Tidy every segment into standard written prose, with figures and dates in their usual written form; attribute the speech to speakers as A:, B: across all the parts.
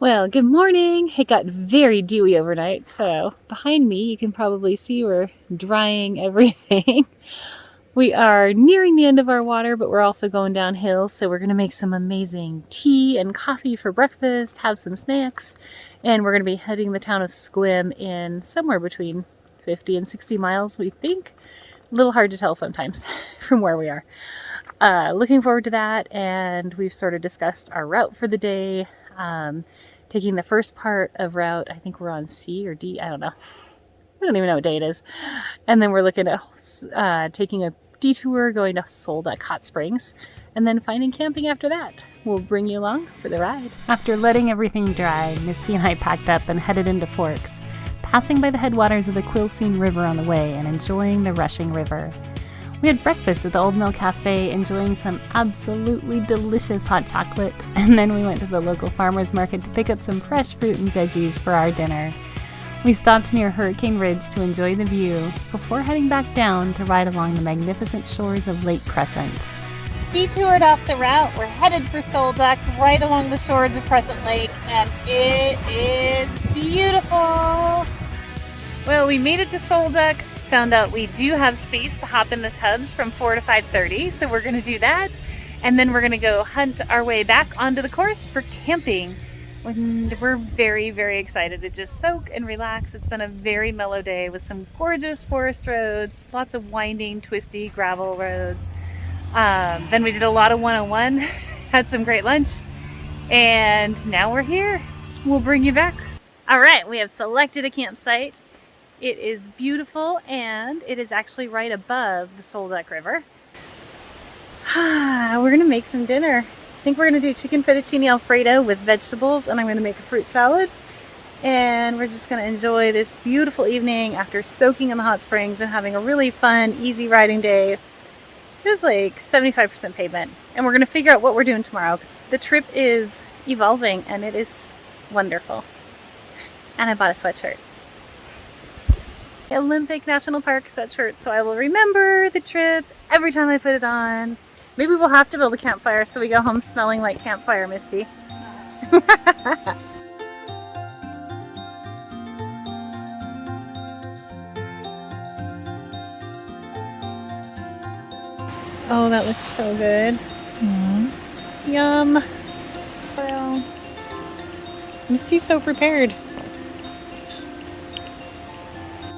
A: Well, good morning. It got very dewy overnight, so behind me you can probably see we're drying everything. We are nearing the end of our water, but we're also going downhill, so we're going to make some amazing tea and coffee for breakfast, have some snacks, and we're going to be heading the town of Sequim in somewhere between 50 and 60 miles, we think. A little hard to tell sometimes from where we are. Looking forward to that, and we've sort of discussed our route for the day. Taking the first part of route, I think we're on C or D, I don't know. I don't even know what day it is. And then we're looking at taking a detour, going to Solduck Hot Springs, and then finding camping after that. We'll bring you along for the ride. After letting everything dry, Misty and I packed up and headed into Forks, passing by the headwaters of the Quilcene River on the way and enjoying the rushing river. We had breakfast at the Old Mill Cafe, enjoying some absolutely delicious hot chocolate, and then we went to the local farmer's market to pick up some fresh fruit and veggies for our dinner. We stopped near Hurricane Ridge to enjoy the view before heading back down to ride along the magnificent shores of Lake Crescent. Detoured off the route, we're headed for Solduck, right along the shores of Crescent Lake, and it is beautiful! Well, we made it to Solduck. Found out we do have space to hop in the tubs from 4 to 5:30, so we're going to do that, and then we're going to go hunt our way back onto the course for camping. And we're very, very excited to just soak and relax. It's been a very mellow day with some gorgeous forest roads, lots of winding, twisty gravel roads. Then we did a lot of one-on-one, had some great lunch, and now we're here. We'll bring you back. All right, we have selected a campsite. It is beautiful, and it is actually right above the Solduck River. We're gonna make some dinner. I think we're gonna do chicken fettuccine alfredo with vegetables, and I'm gonna make a fruit salad. And we're just gonna enjoy this beautiful evening after soaking in the hot springs and having a really fun, easy riding day. It was like 75% pavement, and we're gonna figure out what we're doing tomorrow. The trip is evolving, and it is wonderful. And I bought a sweatshirt. Olympic National Park sweatshirt, so I will remember the trip every time I put it on. Maybe we'll have to build a campfire so we go home smelling like campfire, Misty. Oh, that looks so good. Yum. Well, Misty's so prepared.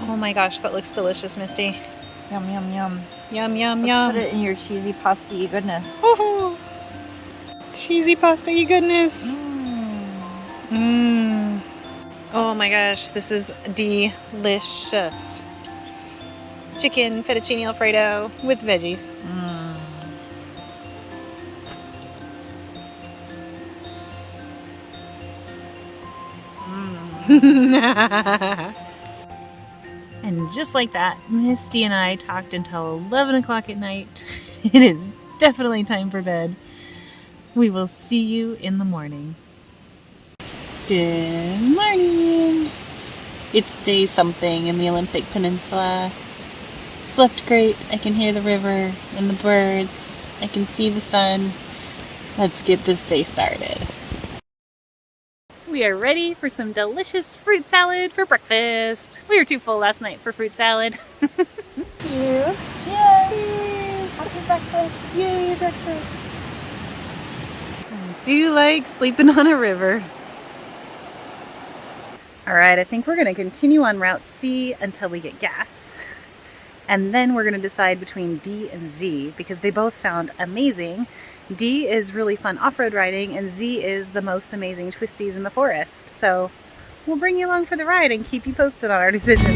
A: Oh my gosh, that looks delicious, Misty.
B: Yum, yum, yum.
A: Yum, yum,
B: Let's
A: yum.
B: put it in your cheesy pasta-y goodness.
A: Woohoo! Cheesy pasta-y goodness. Oh my gosh, this is delicious. Chicken fettuccine alfredo with veggies. And just like that, Misty and I talked until 11 o'clock at night. It is definitely time for bed. We will see you in the morning. Good morning. It's day something in the Olympic Peninsula. Slept great. I can hear the river and the birds. I can see the sun. Let's get this day started. We are ready for some delicious fruit salad for breakfast. We were too full last night for fruit salad.
B: Cheers! Cheers! Happy breakfast! Yay, breakfast!
A: I do like sleeping on a river. Alright, I think we're going to continue on Route C until we get gas. And then we're going to decide between D and Z because they both sound amazing. D is really fun off-road riding, and Z is the most amazing twisties in the forest. So we'll bring you along for the ride and keep you posted on our decisions.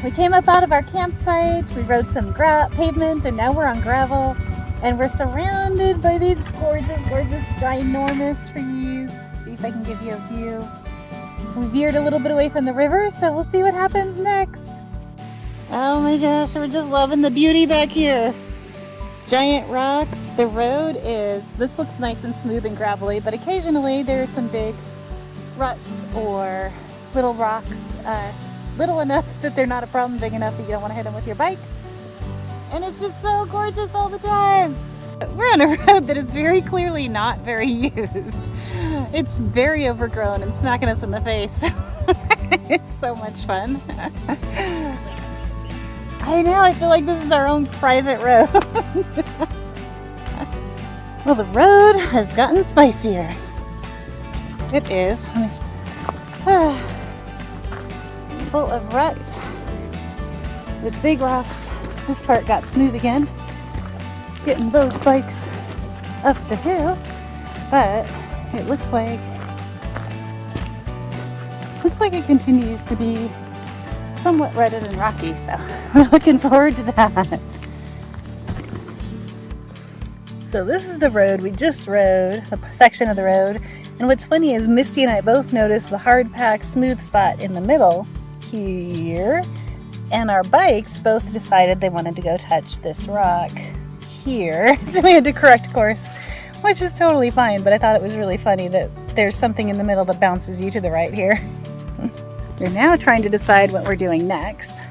A: We came up out of our campsite, we rode some pavement, and now we're on gravel. And we're surrounded by these gorgeous, gorgeous, ginormous trees. See if I can give you a view. We veered a little bit away from the river, so we'll see what happens next. Oh my gosh, we're just loving the beauty back here. Giant rocks. The road this looks nice and smooth and gravelly, but occasionally there are some big ruts or little rocks, little enough that they're not a problem, big enough that you don't want to hit them with your bike. And it's just so gorgeous all the time. We're on a road that is very clearly not very used. It's very overgrown and smacking us in the face. It's so much fun. I know, I feel like this is our own private road. Well, the road has gotten spicier. It is. Full of ruts with big rocks. This part got smooth again. Getting those bikes up the hill, but it looks like it continues to be somewhat rutted and rocky, so we're looking forward to that. So this is the road we just rode, a section of the road, and what's funny is Misty and I both noticed the hard packed smooth spot in the middle here, and our bikes both decided they wanted to go touch this rock here, so we had to correct course, which is totally fine, but I thought it was really funny that there's something in the middle that bounces you to the right here. We're now trying to decide what we're doing next.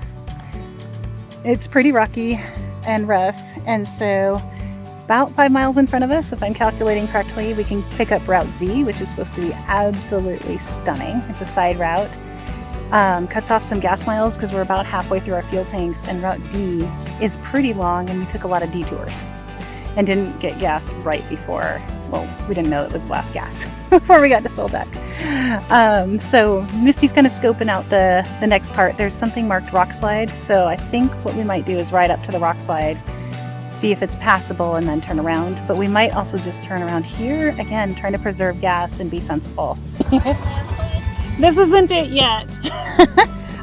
A: It's pretty rocky and rough, and so about 5 miles in front of us, if I'm calculating correctly, we can pick up Route Z, which is supposed to be absolutely stunning. It's a side route. Cuts off some gas miles because we're about halfway through our fuel tanks, and Route D is pretty long and we took a lot of detours and didn't get gas right before, well, we didn't know it was last gas before we got to Solbeck. So Misty's kind of scoping out the next part. There's something marked rock slide, so I think what we might do is ride up to the rock slide, see if it's passable, and then turn around. But we might also just turn around here, again, trying to preserve gas and be sensible. This isn't it yet.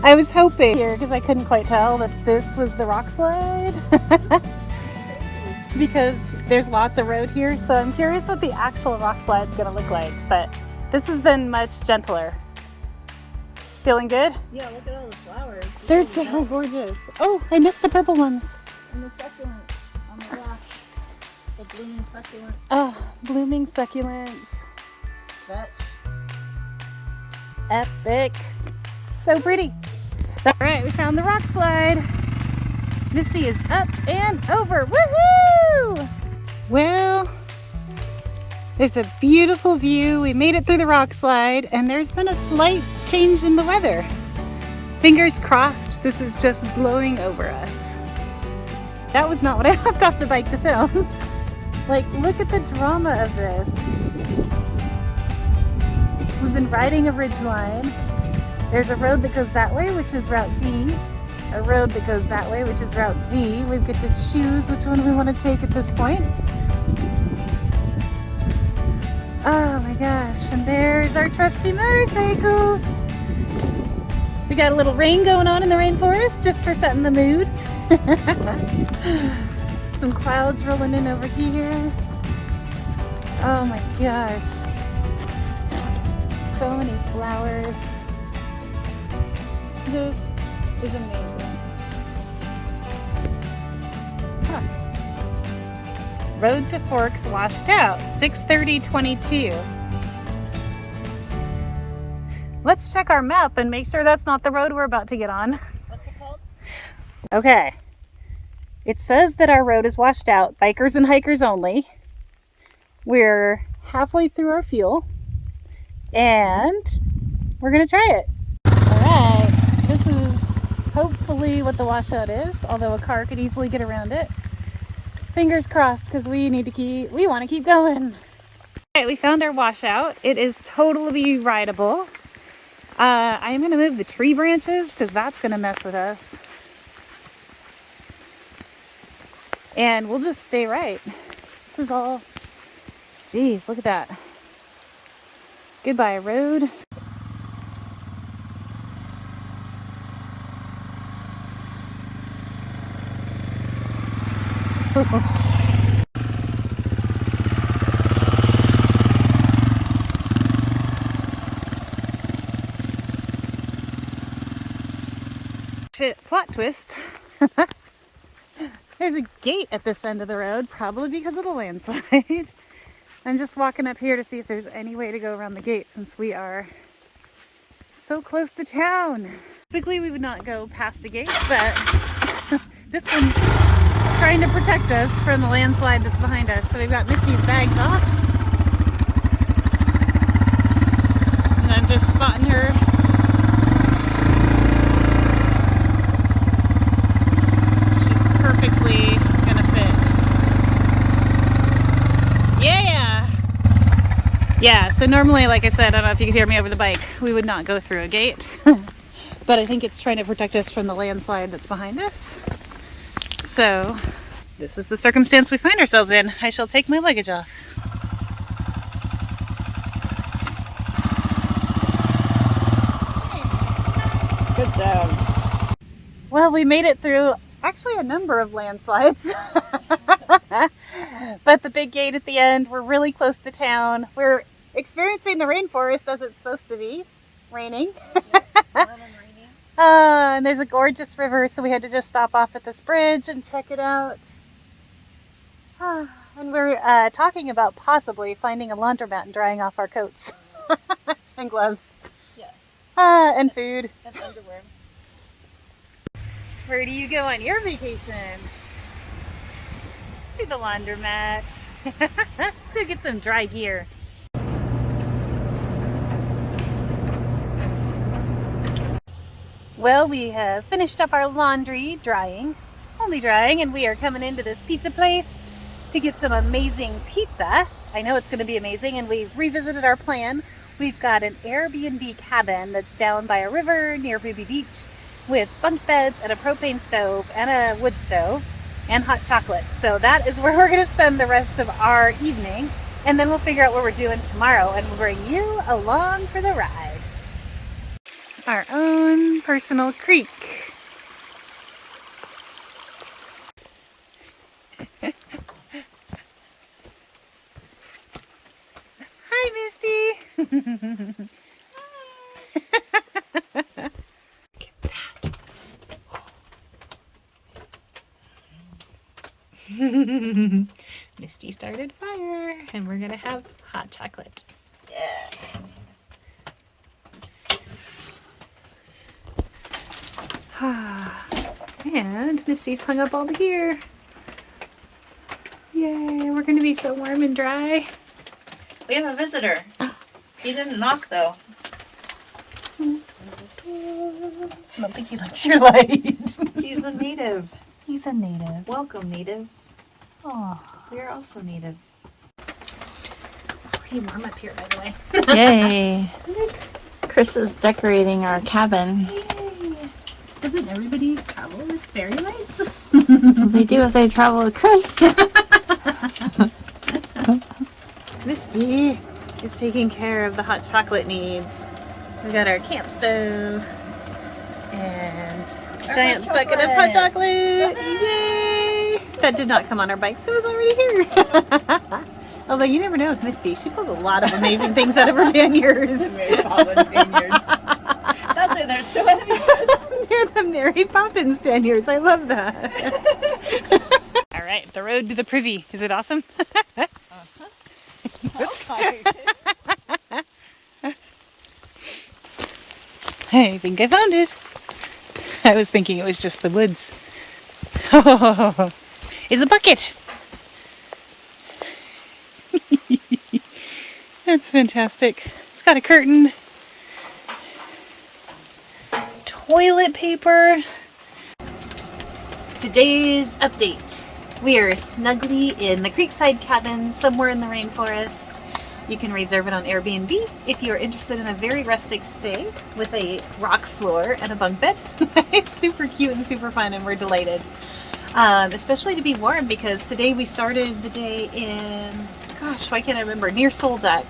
A: I was hoping here because I couldn't quite tell that this was the rock slide because there's lots of road here, so I'm curious what the actual rock slide is going to look like, but this has been much gentler. Feeling good?
B: Yeah, look at all the flowers.
A: They're so gorgeous. Oh, I missed the purple ones.
B: And the succulent on the left. The blooming succulent.
A: Oh, blooming succulents.
B: Vetch.
A: Epic. So pretty. All right, we found the rock slide. Misty is up and over. Woohoo! Well, there's a beautiful view. We made it through the rock slide, and there's been a slight change in the weather. Fingers crossed this is just blowing over us. That was not what I hopped off the bike to film. Like, look at the drama of this. We've been riding a ridge line. There's a road that goes that way, which is Route D. A road that goes that way, which is Route Z. We get to choose which one we want to take at this point. Oh my gosh, and there's our trusty motorcycles. We got a little rain going on in the rainforest just for setting the mood. Some clouds rolling in over here. Oh my gosh. So many flowers. This is amazing. Huh. Road to Forks washed out, 6:30:22. Let's check our map and make sure that's not the road we're about to get on.
B: What's it called?
A: Okay. It says that our road is washed out, bikers and hikers only. We're halfway through our fuel, and we're gonna try it. All right, this is hopefully what the washout is, although a car could easily get around it. Fingers crossed, because we want to keep going. Okay, we found our washout. It is totally rideable. I'm gonna move the tree branches because that's gonna mess with us. And we'll just stay right. This is all, geez, look at that. Goodbye, road. Shit, plot twist. There's a gate at this end of the road, probably because of the landslide. I'm just walking up here to see if there's any way to go around the gate since we are so close to town. Typically we would not go past a gate, but this one's trying to protect us from the landslide that's behind us. So we've got Misty's bags off. And I'm just spotting her. She's perfectly gonna fit. Yeah! Yeah, so normally, like I said, I don't know if you could hear me over the bike, we would not go through a gate. But I think it's trying to protect us from the landslide that's behind us. So, this is the circumstance we find ourselves in. I shall take my luggage off.
B: Good job.
A: Well, we made it through actually a number of landslides. But the big gate at the end, we're really close to town. We're experiencing the rainforest as it's supposed to be. Raining. And there's a gorgeous river, so we had to just stop off at this bridge and check it out. And we're talking about possibly finding a laundromat and drying off our coats and gloves.
B: Yes.
A: And food.
B: And underwear.
A: Where do you go on your vacation? To the laundromat. Let's go get some dry gear. Well, we have finished up our laundry drying, only drying, and we are coming into this pizza place to get some amazing pizza. I know it's going to be amazing, and we've revisited our plan. We've got an Airbnb cabin that's down by a river near Ruby Beach with bunk beds and a propane stove and a wood stove and hot chocolate. So that is where we're going to spend the rest of our evening, and then we'll figure out what we're doing tomorrow, and we'll bring you along for the ride. Our own personal creek. Hi, Misty. Look at that. Misty started fire, and we're gonna have hot chocolate.
B: Yeah.
A: And Misty's hung up all the gear. Yay, we're gonna be so warm and dry.
B: We have a visitor. He didn't knock though.
A: I don't think he likes your light.
B: He's a native.
A: He's a native.
B: Welcome, native.
A: Oh,
B: We are also natives.
A: it's pretty warm up here, by the way.
C: Yay. Kris is decorating our cabin.
A: Yay. Doesn't everybody travel with fairy lights?
C: They do if they travel with Kris.
A: Misty is taking care of the hot chocolate needs. We got our camp stove and a giant
B: hot
A: bucket of hot chocolate.
B: chocolate.
A: Yay! That did not come on our bike, so it was already here. Although you never know with Misty, she pulls a lot of amazing things out of her panniers.
B: Mary Poppins vineyards. That's why they're so envious.
A: They're the Mary Poppins panniers. I love that. All right, the road to the privy. Is it awesome? Oops. I think I found it. I was thinking it was just the woods. Oh, it's a bucket. That's fantastic. It's got a curtain. Toilet paper. Today's update. We are snugly in the Creekside cabin somewhere in the rainforest. You can reserve it on Airbnb if you're interested in a very rustic stay with a rock floor and a bunk bed. It's super cute and super fun, and we're delighted. Especially to be warm, because today we started the day in, gosh, why can't I remember, near Solduck.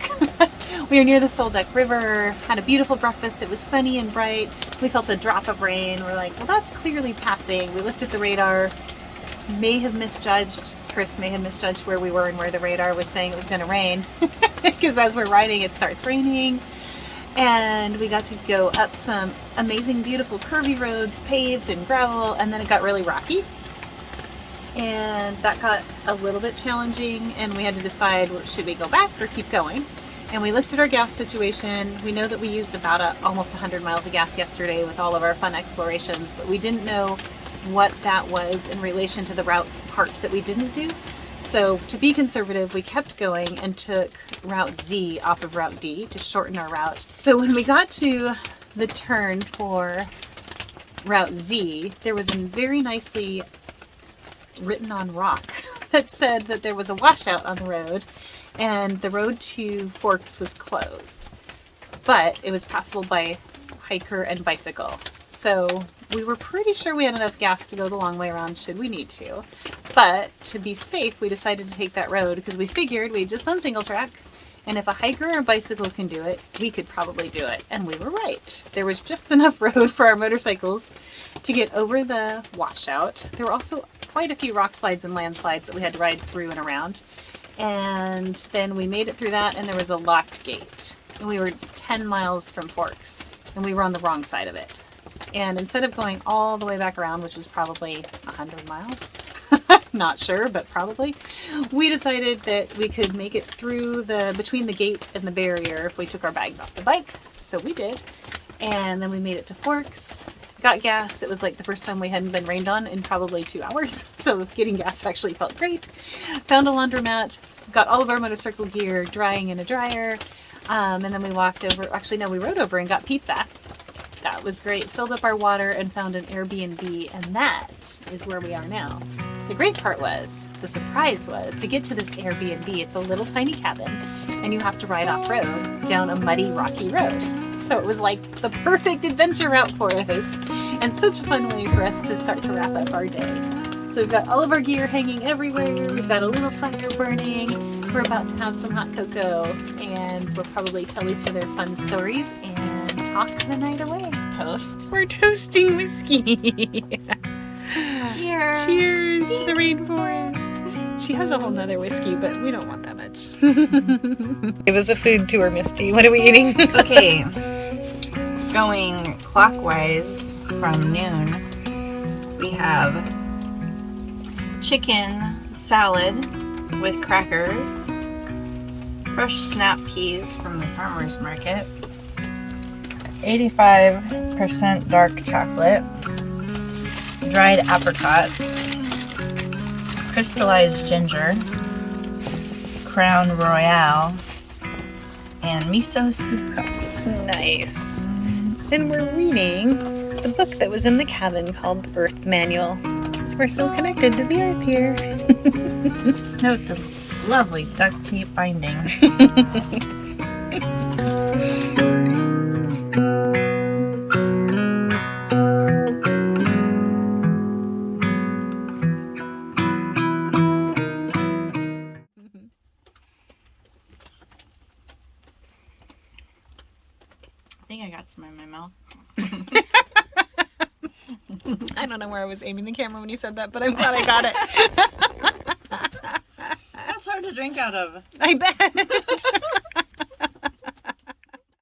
A: We were near the Solduck River, had a beautiful breakfast. It was sunny and bright. We felt a drop of rain. We're like, well, that's clearly passing. We looked at the radar, may have misjudged. Kris may have misjudged where we were and where the radar was saying it was going to rain. Because as we're riding, it starts raining. And we got to go up some amazing, beautiful, curvy roads, paved and gravel, and then it got really rocky. And that got a little bit challenging, and we had to decide, should we go back or keep going? And we looked at our gas situation. We know that we used about almost 100 miles of gas yesterday with all of our fun explorations, but we didn't know what that was in relation to the route part that we didn't do. So to be conservative, we kept going and took Route Z off of Route D to shorten our route. So when we got to the turn for Route Z, there was a very nicely written on rock that said that there was a washout on the road and the road to Forks was closed. But it was passable by hiker and bicycle. So we were pretty sure we had enough gas to go the long way around should we need to. But to be safe, we decided to take that road because we figured we had just done single track, and if a hiker or a bicycle can do it, we could probably do it. And we were right. There was just enough road for our motorcycles to get over the washout. There were also quite a few rock slides and landslides that we had to ride through and around. And then we made it through that, and there was a locked gate. And we were 10 miles from Forks, and we were on the wrong side of it. And instead of going all the way back around, which was probably 100 miles, not sure, but probably, we decided that we could make it through between the gate and the barrier if we took our bags off the bike. So we did. And then we made it to Forks, got gas. It was like the first time we hadn't been rained on in probably 2 hours. So getting gas actually felt great. Found a laundromat, got all of our motorcycle gear drying in a dryer. And then we walked over, actually no, we rode over and got pizza. That was great. Filled up our water and found an Airbnb, and that is where we are now. The great part was, the surprise was, to get to this Airbnb, it's a little tiny cabin, and you have to ride off-road down a muddy, rocky road. So it was like the perfect adventure route for us, and such a fun way for us to start to wrap up our day. So we've got all of our gear hanging everywhere, we've got a little fire burning, we're about to have some hot cocoa, and we'll probably tell each other fun stories and talk the night away.
C: Toast.
A: We're toasting whiskey.
C: Cheers.
A: Cheers to the rainforest. She has a whole nother whiskey, but we don't want that much. It was a food tour, Misty. What are we eating?
C: Okay. Going clockwise from noon, we have chicken salad with crackers, fresh snap peas from the farmer's market, 85% dark chocolate, dried apricots, crystallized ginger, Crown Royale, and miso soup cups.
A: Nice. And we're reading the book that was in the cabin called The Earth Manual. Because we're so connected to the earth here.
C: Note the lovely duct tape binding. I think I got some in my mouth.
A: I don't know where I was aiming the camera when you said that, but I'm glad I got it.
C: That's hard to drink out of.
A: I bet.